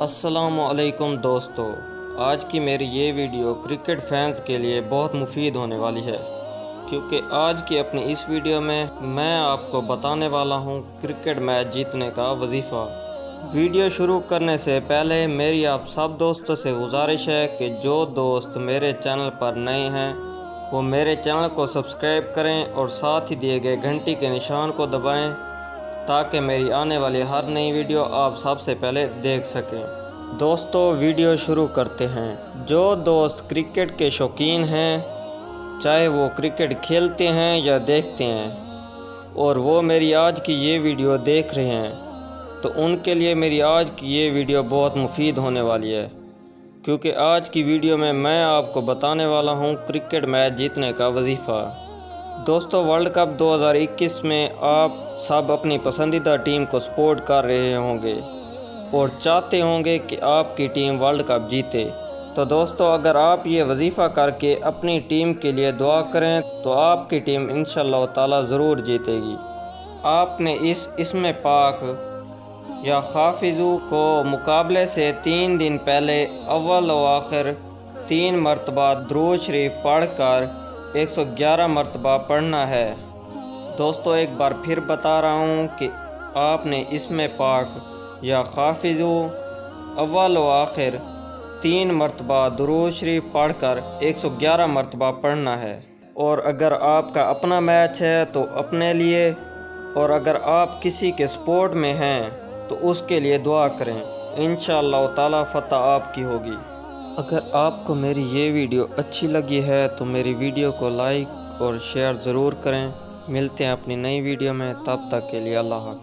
السلام علیکم دوستو، آج کی میری یہ ویڈیو کرکٹ فینس کے لیے بہت مفید ہونے والی ہے، کیونکہ آج کی اپنی اس ویڈیو میں آپ کو بتانے والا ہوں کرکٹ میچ جیتنے کا وظیفہ۔ ویڈیو شروع کرنے سے پہلے میری آپ سب دوستوں سے گزارش ہے کہ جو دوست میرے چینل پر نئے ہیں وہ میرے چینل کو سبسکرائب کریں اور ساتھ ہی دیے گئے گھنٹی کے نشان کو دبائیں تاکہ میری آنے والی ہر نئی ویڈیو آپ سب سے پہلے دیکھ سکیں۔ دوستو ویڈیو شروع کرتے ہیں۔ جو دوست کرکٹ کے شوقین ہیں، چاہے وہ کرکٹ کھیلتے ہیں یا دیکھتے ہیں، اور وہ میری آج کی یہ ویڈیو دیکھ رہے ہیں، تو ان کے لیے میری آج کی یہ ویڈیو بہت مفید ہونے والی ہے، کیونکہ آج کی ویڈیو میں آپ کو بتانے والا ہوں کرکٹ میچ جیتنے کا وظیفہ۔ دوستو ورلڈ کپ 2021 میں آپ سب اپنی پسندیدہ ٹیم کو سپورٹ کر رہے ہوں گے اور چاہتے ہوں گے کہ آپ کی ٹیم ورلڈ کپ جیتے۔ تو دوستو اگر آپ یہ وظیفہ کر کے اپنی ٹیم کے لیے دعا کریں تو آپ کی ٹیم انشاءاللہ تعالی ضرور جیتے گی۔ آپ نے اس اسم پاک یا حافظو کو مقابلے سے 3 دن پہلے اول و آخر 3 مرتبہ درود شریف پڑھ کر 111 مرتبہ پڑھنا ہے۔ دوستو ایک بار پھر بتا رہا ہوں کہ آپ نے اسم پاک یا حافظو اول و آخر 3 مرتبہ درود شریف پڑھ کر 111 مرتبہ پڑھنا ہے۔ اور اگر آپ کا اپنا میچ ہے تو اپنے لیے، اور اگر آپ کسی کے سپورٹ میں ہیں تو اس کے لیے دعا کریں، انشاءاللہ تعالی فتح آپ کی ہوگی۔ اگر آپ کو میری یہ ویڈیو اچھی لگی ہے تو میری ویڈیو کو لائک اور شیئر ضرور کریں۔ ملتے ہیں اپنی نئی ویڈیو میں، تب تک کے لیے اللہ حافظ۔